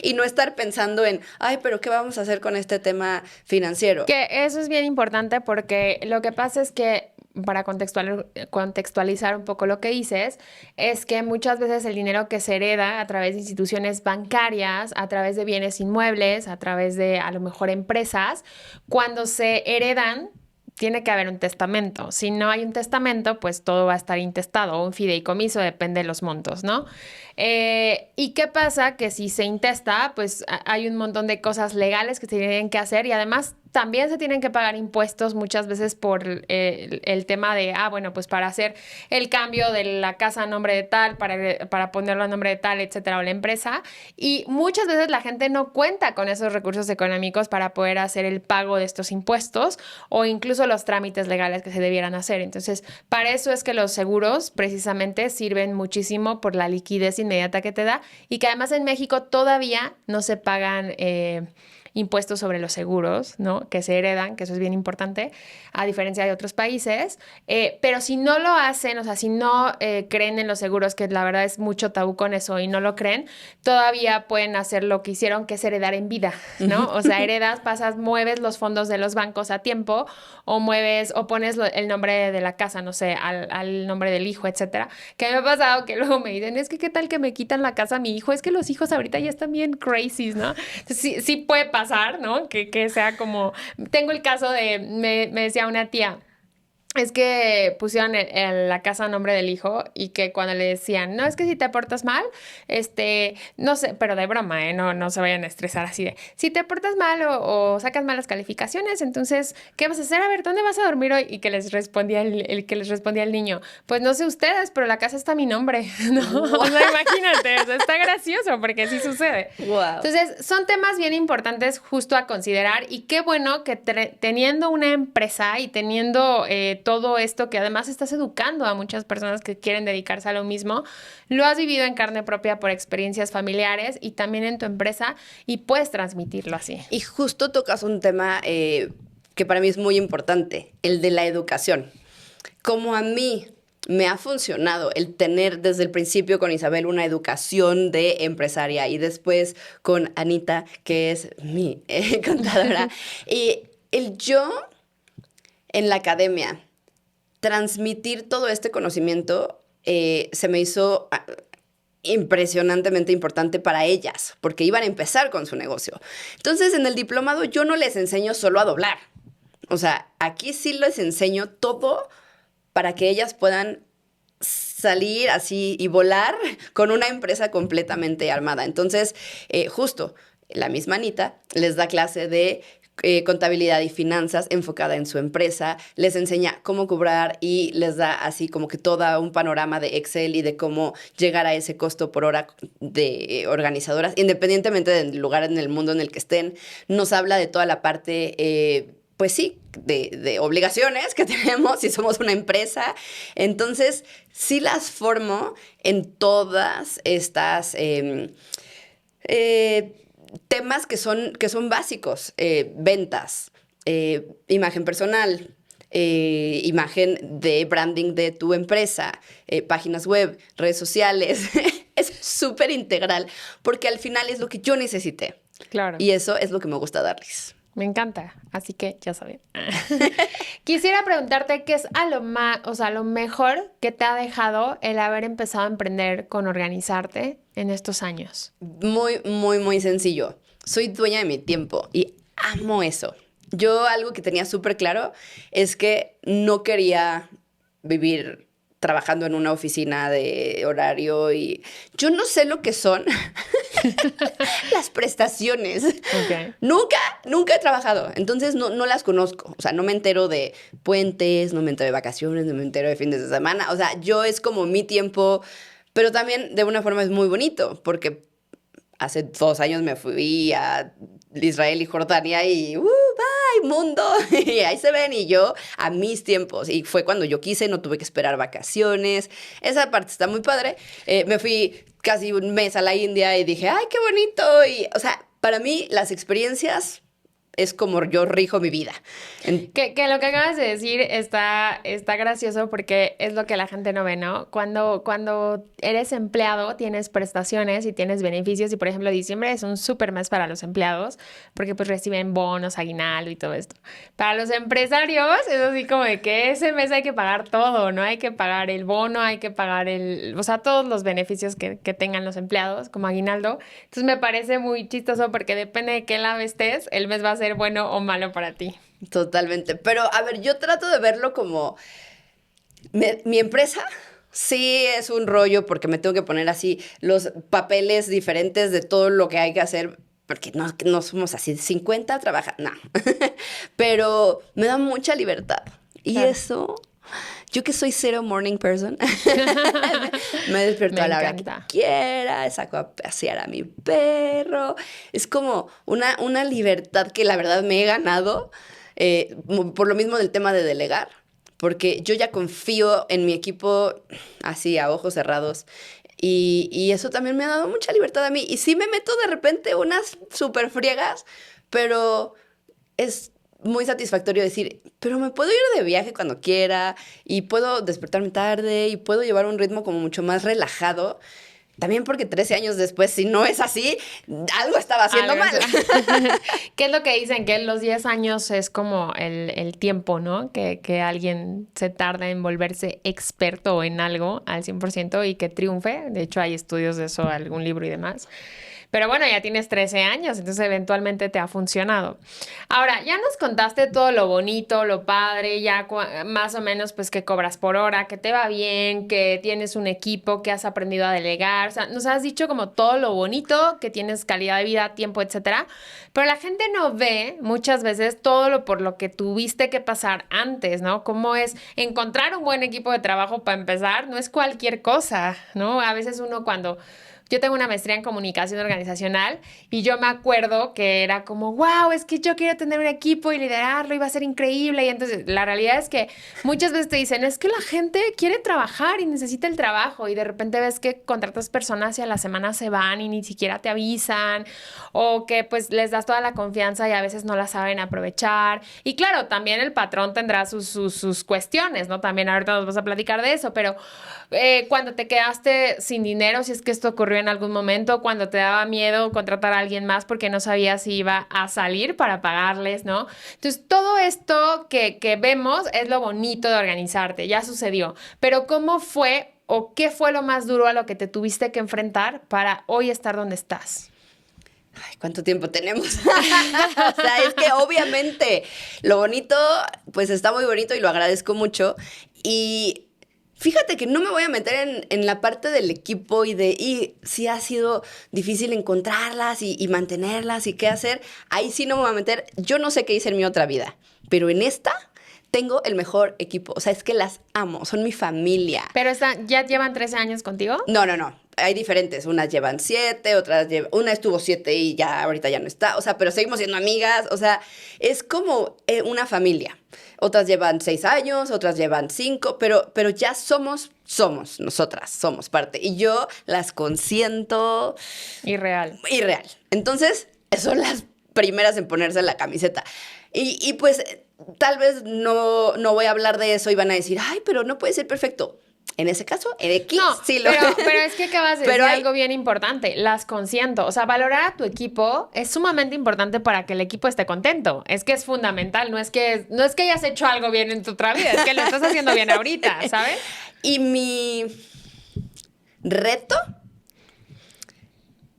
y no estar pensando en, ay, pero ¿qué vamos a hacer con este tema financiero? Que eso es bien importante porque lo que pasa es que para contextualizar un poco lo que dices, es que muchas veces el dinero que se hereda a través de instituciones bancarias, a través de bienes inmuebles, a través de a lo mejor empresas, cuando se heredan, tiene que haber un testamento. Si no hay un testamento, pues todo va a estar intestado o un fideicomiso, depende de los montos, ¿no? ¿Y qué pasa? Que si se intesta, pues hay un montón de cosas legales que se tienen que hacer y además también se tienen que pagar impuestos muchas veces por el tema de, bueno, pues para hacer el cambio de la casa a nombre de tal, para ponerlo a nombre de tal, etcétera, o la empresa. Y muchas veces la gente no cuenta con esos recursos económicos para poder hacer el pago de estos impuestos o incluso los trámites legales que se debieran hacer. Entonces, para eso es que los seguros precisamente sirven muchísimo por la liquidez inmediata que te da y que además en México todavía no se pagan impuestos sobre los seguros, ¿no? Que se heredan, que eso es bien importante, a diferencia de otros países. Pero si no lo hacen, o sea, si no creen en los seguros, que la verdad es mucho tabú con eso y no lo creen, todavía pueden hacer lo que hicieron, que es heredar en vida, ¿no? O sea, heredas, mueves los fondos de los bancos a tiempo o pones el nombre de la casa, no sé, al nombre del hijo, etcétera. Que me ha pasado que luego me dicen, es que qué tal que me quitan la casa a mi hijo, es que los hijos ahorita ya están bien crazy, ¿no? Entonces, sí puede pasar, ¿no? Que sea como... Tengo el caso me decía una tía, es que pusieron la casa a nombre del hijo y que cuando le decían, no, es que si te portas mal, no sé, pero de broma, no se vayan a estresar así de, si te portas mal o sacas malas calificaciones, entonces, ¿qué vas a hacer? A ver, ¿dónde vas a dormir hoy? Y que les respondía el niño, pues no sé ustedes, pero la casa está a mi nombre, ¿no? Wow. O sea, imagínate, o sea, está gracioso porque sí sucede. Wow. Entonces, son temas bien importantes justo a considerar y qué bueno que teniendo una empresa y teniendo todo esto que además estás educando a muchas personas que quieren dedicarse a lo mismo, lo has vivido en carne propia por experiencias familiares y también en tu empresa y puedes transmitirlo así. Y justo tocas un tema que para mí es muy importante, el de la educación. Como a mí me ha funcionado el tener desde el principio con Isabel una educación de empresaria y después con Anita, que es mi contadora. Y el yo en la academia transmitir todo este conocimiento se me hizo impresionantemente importante para ellas, porque iban a empezar con su negocio. Entonces, en el diplomado yo no les enseño solo a doblar. O sea, aquí sí les enseño todo para que ellas puedan salir así y volar con una empresa completamente armada. Entonces, justo la misma Anita les da clase de contabilidad y finanzas enfocada en su empresa, les enseña cómo cobrar y les da así como que todo un panorama de Excel y de cómo llegar a ese costo por hora de organizadoras, independientemente del lugar en el mundo en el que estén. Nos habla de toda la parte, pues sí, de obligaciones que tenemos si somos una empresa. Entonces, sí las formo en todas estas temas que son básicos, ventas, imagen personal, imagen de branding de tu empresa, páginas web, redes sociales. Es súper integral porque al final es lo que yo necesité. Claro. Y eso es lo que me gusta darles. Me encanta, así que ya saben. Quisiera preguntarte qué es lo mejor que te ha dejado el haber empezado a emprender con Organizarte en estos años. Muy, muy, muy sencillo. Soy dueña de mi tiempo y amo eso. Yo algo que tenía súper claro es que no quería vivir trabajando en una oficina de horario y yo no sé lo que son las prestaciones. Okay. Nunca he trabajado, entonces no las conozco. O sea, no me entero de puentes, no me entero de vacaciones, no me entero de fines de semana. O sea, yo es como mi tiempo, pero también de una forma es muy bonito porque hace 2 años me fui a Israel y Jordania y bye, mundo. Y ahí se ven y yo a mis tiempos. Y fue cuando yo quise, no tuve que esperar vacaciones. Esa parte está muy padre. Me fui casi un mes a la India y dije, ¡ay, qué bonito! Y, o sea, para mí las experiencias es como yo rijo mi vida. Que lo que acabas de decir está gracioso porque es lo que la gente no ve, ¿no? Cuando eres empleado tienes prestaciones y tienes beneficios y, por ejemplo, diciembre es un súper mes para los empleados porque pues reciben bonos, aguinaldo y todo esto. Para los empresarios es así como de que ese mes hay que pagar todo, ¿no? Hay que pagar el bono, hay que pagar todos los beneficios que tengan los empleados como aguinaldo. Entonces me parece muy chistoso porque depende de qué lado estés, el mes va a ser bueno o malo para ti. Totalmente. Pero, a ver, yo trato de verlo como mi empresa. Sí, es un rollo porque me tengo que poner así los papeles diferentes de todo lo que hay que hacer, porque no somos así 50 trabaja, no. Pero me da mucha libertad. Y claro. eso, yo que soy cero morning person, me despierto a la hora que quiera, saco a pasear a mi perro. Es como una libertad que la verdad me he ganado por lo mismo del tema de delegar. Porque yo ya confío en mi equipo así a ojos cerrados y eso también me ha dado mucha libertad a mí. Y sí me meto de repente unas súper friegas, pero es muy satisfactorio decir, pero me puedo ir de viaje cuando quiera y puedo despertarme tarde y puedo llevar un ritmo como mucho más relajado. También porque 13 años después, si no es así, algo estaba haciendo mal. ¿Qué es lo que dicen? Que los 10 años es como el tiempo, ¿no? Que alguien se tarda en volverse experto en algo al 100% y que triunfe. De hecho, hay estudios de eso, algún libro y demás. Pero bueno, ya tienes 13 años, entonces eventualmente te ha funcionado. Ahora, ya nos contaste todo lo bonito, lo padre, ya más o menos pues que cobras por hora, que te va bien, que tienes un equipo, que has aprendido a delegar. O sea, nos has dicho como todo lo bonito, que tienes calidad de vida, tiempo, etcétera. Pero la gente no ve muchas veces todo lo por lo que tuviste que pasar antes, ¿no? Cómo es encontrar un buen equipo de trabajo para empezar, no es cualquier cosa, ¿no? A veces uno cuando yo tengo una maestría en comunicación organizacional y yo me acuerdo que era como, wow, es que yo quiero tener un equipo y liderarlo y va a ser increíble. Y entonces la realidad es que muchas veces te dicen, es que la gente quiere trabajar y necesita el trabajo y de repente ves que contratas personas y a la semana se van y ni siquiera te avisan o que pues les das toda la confianza y a veces no la saben aprovechar. Y claro, también el patrón tendrá sus cuestiones, ¿no? También ahorita nos vas a platicar de eso, pero cuando te quedaste sin dinero, si es que esto ocurrió en algún momento, cuando te daba miedo contratar a alguien más porque no sabías si iba a salir para pagarles, ¿no? Entonces, todo esto que vemos es lo bonito de organizarte, ya sucedió. Pero ¿cómo fue o qué fue lo más duro a lo que te tuviste que enfrentar para hoy estar donde estás? Ay, ¿cuánto tiempo tenemos? O sea, es que obviamente lo bonito, pues está muy bonito y lo agradezco mucho. Y fíjate que no me voy a meter en la parte del equipo y si ha sido difícil encontrarlas y mantenerlas y qué hacer. Ahí sí no me voy a meter. Yo no sé qué hice en mi otra vida, pero en esta tengo el mejor equipo. O sea, es que las amo, son mi familia. ¿Pero ya llevan 13 años contigo? No. Hay diferentes. Unas llevan 7, una estuvo 7 y ya ahorita ya no está. O sea, pero seguimos siendo amigas. O sea, es como una familia. Otras llevan 6 años, otras llevan 5, pero ya somos nosotras, somos parte. Y yo las consiento. Irreal. Entonces, son las primeras en ponerse la camiseta. Y pues, tal vez no voy a hablar de eso y van a decir, ay, pero no puede ser perfecto. En ese caso, en X, no, sí lo pero es que acabas de decir algo bien importante, las consiento. O sea, valorar a tu equipo es sumamente importante para que el equipo esté contento. Es que es fundamental, no es que hayas hecho algo bien en tu otra vida, es que lo estás haciendo bien ahorita, ¿sabes? Y mi reto,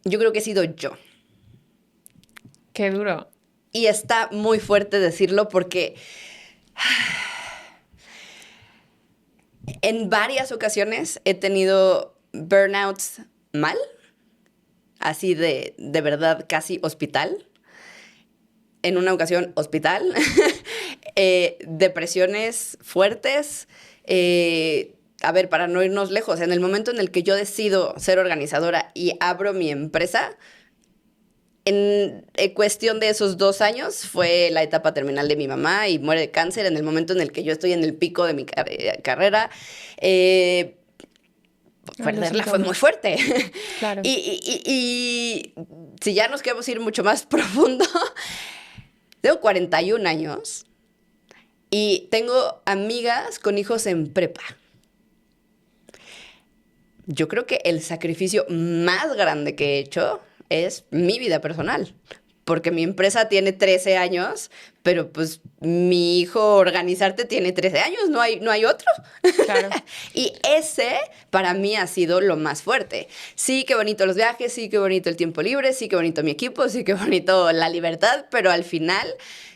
yo creo que he sido yo. Qué duro. Y está muy fuerte decirlo porque en varias ocasiones he tenido burnouts mal, así de verdad casi hospital. En una ocasión hospital, depresiones fuertes. A ver, para no irnos lejos, en el momento en el que yo decido ser organizadora y abro mi empresa, en cuestión de esos 2 años fue la etapa terminal de mi mamá y muere de cáncer en el momento en el que yo estoy en el pico de mi carrera. Perderla fue muy fuerte. Claro. Y si ya nos queremos ir mucho más profundo, tengo 41 años y tengo amigas con hijos en prepa. Yo creo que el sacrificio más grande que he hecho es mi vida personal, porque mi empresa tiene 13 años, pero pues mi hijo Organizarte tiene 13 años, no hay otro. Claro. Y ese para mí ha sido lo más fuerte. Sí, qué bonito los viajes, sí, qué bonito el tiempo libre, sí, qué bonito mi equipo, sí, qué bonito la libertad, pero al final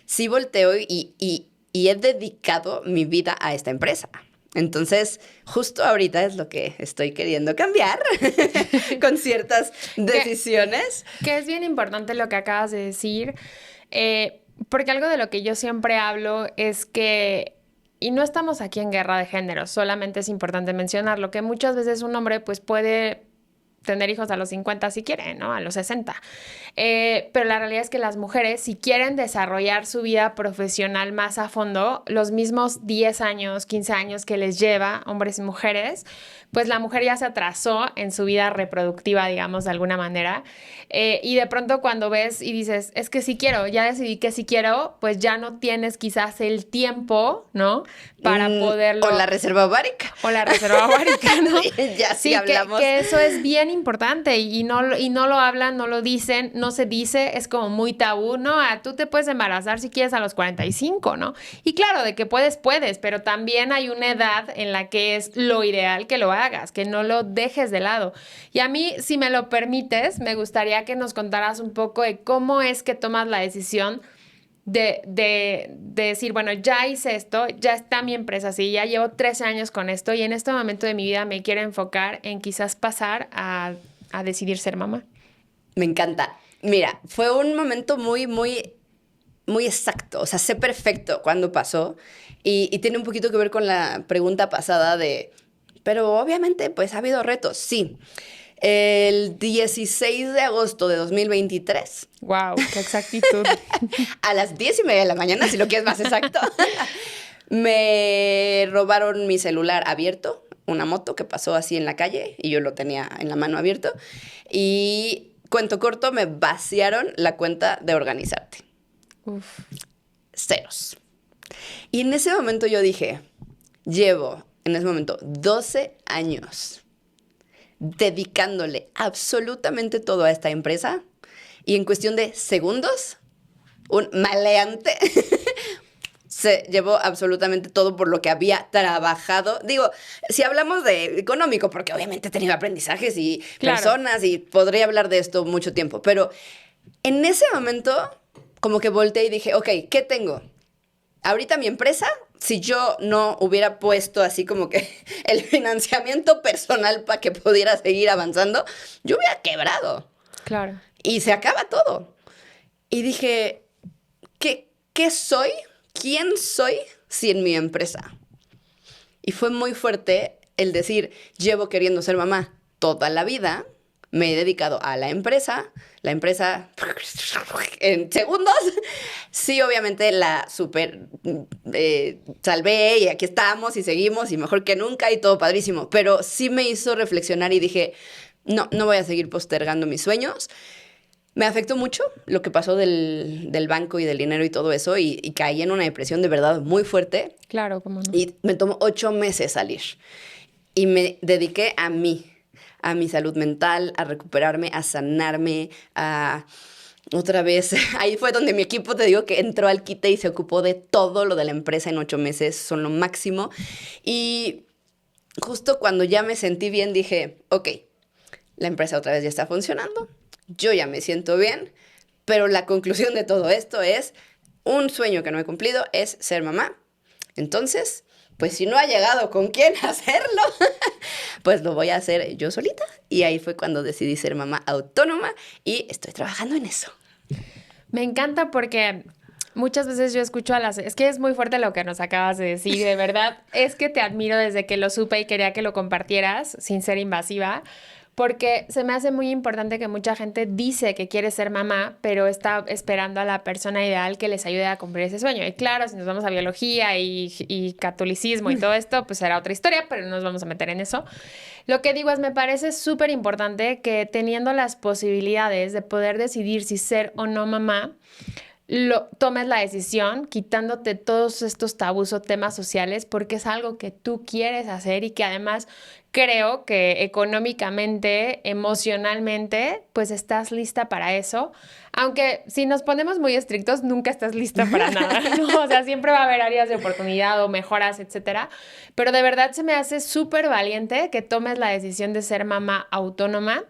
sí volteo y he dedicado mi vida a esta empresa. Entonces, justo ahorita es lo que estoy queriendo cambiar con ciertas decisiones. Que es bien importante lo que acabas de decir, porque algo de lo que yo siempre hablo es que, y no estamos aquí en guerra de género, solamente es importante mencionarlo, que muchas veces un hombre pues puede tener hijos a los 50 si quiere, ¿no? A los 60. Pero la realidad es que las mujeres, si quieren desarrollar su vida profesional más a fondo, los mismos 10 años, 15 años que les lleva, hombres y mujeres, pues la mujer ya se atrasó en su vida reproductiva, digamos, de alguna manera. Y de pronto cuando ves y dices, es que sí quiero, ya decidí que sí quiero, pues ya no tienes quizás el tiempo, ¿no? Para poderlo... O la reserva ovárica. O la reserva ovárica, ¿no? Ya sí hablamos. Que eso es bien importante y no lo hablan, no lo dicen, no se dice, es como muy tabú, ¿no? Tú te puedes embarazar si quieres a los 45, ¿no? Y claro, de que puedes, pero también hay una edad en la que es lo ideal que lo hagas, que no lo dejes de lado. Y a mí, si me lo permites, me gustaría que nos contaras un poco de cómo es que tomas la decisión de decir, bueno, ya hice esto, ya está mi empresa así, ya llevo 13 años con esto y en este momento de mi vida me quiero enfocar en quizás pasar a decidir ser mamá. Me encanta. Mira, fue un momento muy, muy, muy exacto. O sea, sé perfecto cuándo pasó y tiene un poquito que ver con la pregunta pasada pero obviamente pues ha habido retos, sí. El 16 de agosto de 2023. Wow, qué exactitud. A las 10:30 de la mañana, si lo quieres más exacto. Me robaron mi celular abierto, una moto que pasó así en la calle y yo lo tenía en la mano abierto. Y cuento corto, me vaciaron la cuenta de Organizarte. Uf. Ceros. Y en ese momento yo dije, llevo en ese momento 12 años dedicándole absolutamente todo a esta empresa y en cuestión de segundos, un maleante se llevó absolutamente todo por lo que había trabajado. Digo, si hablamos de económico, porque obviamente he tenido aprendizajes y Claro. personas y podría hablar de esto mucho tiempo, pero en ese momento como que volteé y dije, ok, ¿qué tengo? Ahorita mi empresa, si yo no hubiera puesto así como que el financiamiento personal para que pudiera seguir avanzando, yo hubiera quebrado. Claro. Y se acaba todo. Y dije, ¿qué soy? ¿Quién soy sin mi empresa? Y fue muy fuerte el decir, llevo queriendo ser mamá toda la vida, me he dedicado a la empresa en segundos, sí, obviamente la super salvé y aquí estamos y seguimos y mejor que nunca y todo padrísimo, pero sí me hizo reflexionar y dije, no voy a seguir postergando mis sueños. Me afectó mucho lo que pasó del banco y del dinero y todo eso y caí en una depresión de verdad muy fuerte. Claro, cómo no. Y me tomó 8 meses salir. Y me dediqué a mí, a mi salud mental, a recuperarme, a sanarme, a otra vez. Ahí fue donde mi equipo, te digo, que entró al quite y se ocupó de todo lo de la empresa en 8 meses. Son lo máximo. Y justo cuando ya me sentí bien, dije, ok, la empresa otra vez ya está funcionando. Yo ya me siento bien. Pero la conclusión de todo esto es, un sueño que no he cumplido es ser mamá. Entonces, pues si no ha llegado con quién hacerlo, pues lo voy a hacer yo solita. Y ahí fue cuando decidí ser mamá autónoma y estoy trabajando en eso. Me encanta porque muchas veces yo escucho a las... Es que es muy fuerte lo que nos acabas de decir, de verdad. Es que te admiro desde que lo supe y quería que lo compartieras sin ser invasiva. Porque se me hace muy importante que mucha gente dice que quiere ser mamá, pero está esperando a la persona ideal que les ayude a cumplir ese sueño. Y claro, si nos vamos a biología y catolicismo y todo esto, pues será otra historia, pero no nos vamos a meter en eso. Lo que digo es, me parece súper importante que teniendo las posibilidades de poder decidir si ser o no mamá, tomes la decisión quitándote todos estos tabús o temas sociales porque es algo que tú quieres hacer y que además creo que económicamente, emocionalmente, pues estás lista para eso. Aunque si nos ponemos muy estrictos, nunca estás lista para nada, ¿no? O sea, siempre va a haber áreas de oportunidad o mejoras, etcétera. Pero de verdad se me hace súper valiente que tomes la decisión de ser mamá autónoma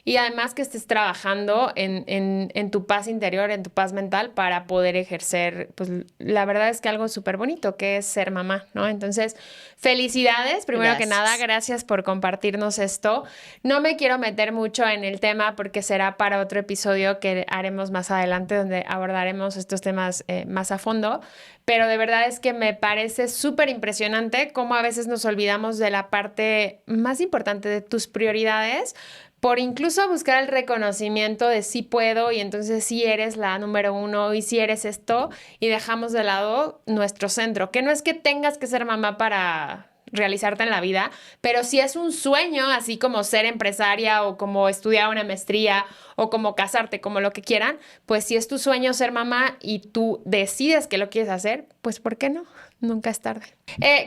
y además que estés trabajando en tu paz interior, en tu paz mental para poder ejercer, pues la verdad es que algo súper bonito que es ser mamá, ¿no? Entonces, felicidades, primero que nada, gracias por compartirnos esto. No me quiero meter mucho en el tema porque será para otro episodio que haremos más adelante donde abordaremos estos temas más a fondo, pero de verdad es que me parece súper impresionante cómo a veces nos olvidamos de la parte más importante de tus prioridades por incluso buscar el reconocimiento de sí puedo y entonces sí eres la número uno y sí eres esto y dejamos de lado nuestro centro, que no es que tengas que ser mamá para realizarte en la vida, pero si es un sueño, así como ser empresaria o como estudiar una maestría o como casarte, como lo que quieran, pues si es tu sueño ser mamá y tú decides que lo quieres hacer, pues ¿por qué no? Nunca es tarde.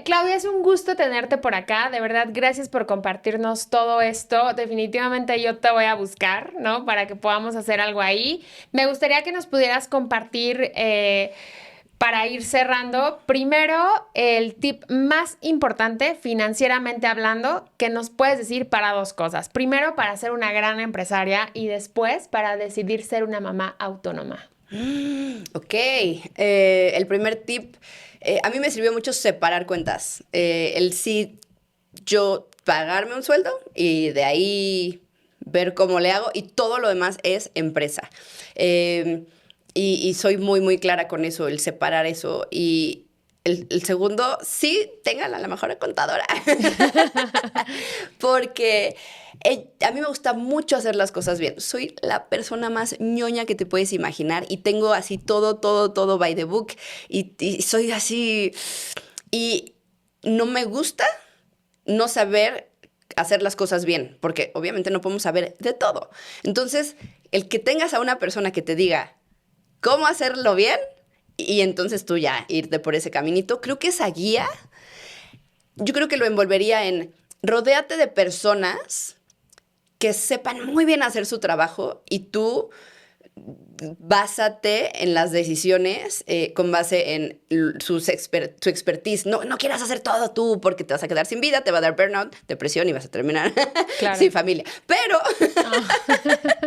Claudia, es un gusto tenerte por acá. De verdad, gracias por compartirnos todo esto. Definitivamente yo te voy a buscar, ¿no? Para que podamos hacer algo ahí. Me gustaría que nos pudieras compartir, para ir cerrando, primero el tip más importante financieramente hablando que nos puedes decir para dos cosas. Primero, para ser una gran empresaria y después para decidir ser una mamá autónoma. Ok, el primer tip, a mí me sirvió mucho separar cuentas. El sí, yo pagarme un sueldo y de ahí ver cómo le hago y todo lo demás es empresa. Y soy muy, muy clara con eso, el separar eso. Y el segundo, sí, tengan a la mejor contadora. Porque A mí me gusta mucho hacer las cosas bien. Soy la persona más ñoña que te puedes imaginar y tengo así todo by the book y soy así. Y no me gusta no saber hacer las cosas bien, porque obviamente no podemos saber de todo. Entonces, el que tengas a una persona que te diga cómo hacerlo bien y entonces tú ya irte por ese caminito, creo que esa guía, yo creo que lo envolvería en rodéate de personas que sepan muy bien hacer su trabajo y tú básate en las decisiones con base en su expertise. No quieras hacer todo tú porque te vas a quedar sin vida, te va a dar burnout, depresión y vas a terminar sin familia. Pero,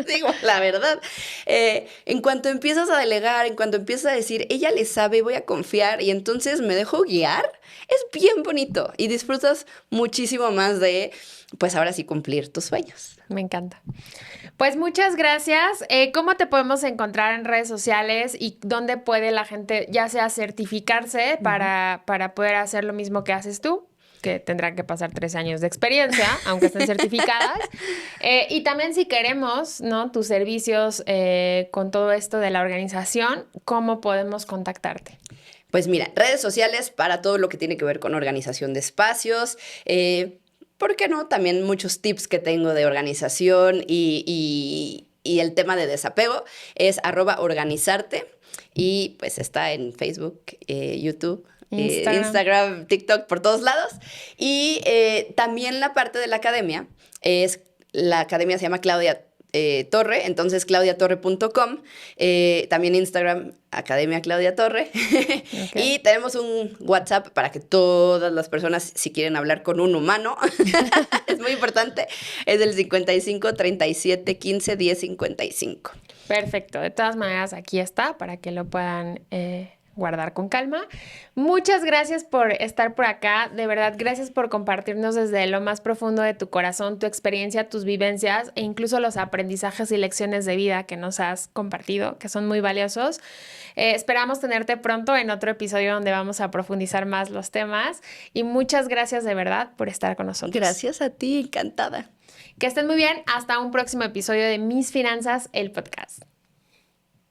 digo, la verdad, en cuanto empiezas a delegar, en cuanto empiezas a decir, ella le sabe, voy a confiar y entonces me dejo guiar, es bien bonito y disfrutas muchísimo más de, pues ahora sí, cumplir tus sueños. Me encanta. Pues muchas gracias. ¿Cómo te podemos encontrar en redes sociales y dónde puede la gente ya sea certificarse para poder hacer lo mismo que haces tú? Que tendrán que pasar 3 años de experiencia, aunque estén certificadas. Y también si queremos, ¿no? Tus servicios con todo esto de la organización, ¿cómo podemos contactarte? Pues mira, redes sociales para todo lo que tiene que ver con organización de espacios, ¿por qué no? También muchos tips que tengo de organización y el tema de desapego es @organizarte y pues está en Facebook, YouTube, Instagram, TikTok, por todos lados. Y también la parte de la academia la academia se llama Claudia Torre, entonces claudiatorre.com, también Instagram, Academia Claudia Torre. Okay. Y tenemos un WhatsApp para que todas las personas, si quieren hablar con un humano, es muy importante, es el 55 37 15 10 55. Perfecto, de todas maneras aquí está para que lo puedan guardar con calma. Muchas gracias por estar por acá. De verdad, gracias por compartirnos desde lo más profundo de tu corazón, tu experiencia, tus vivencias e incluso los aprendizajes y lecciones de vida que nos has compartido, que son muy valiosos. Esperamos tenerte pronto en otro episodio donde vamos a profundizar más los temas. Y muchas gracias de verdad por estar con nosotros. Gracias a ti, encantada. Que estén muy bien. Hasta un próximo episodio de Mis Finanzas, el podcast.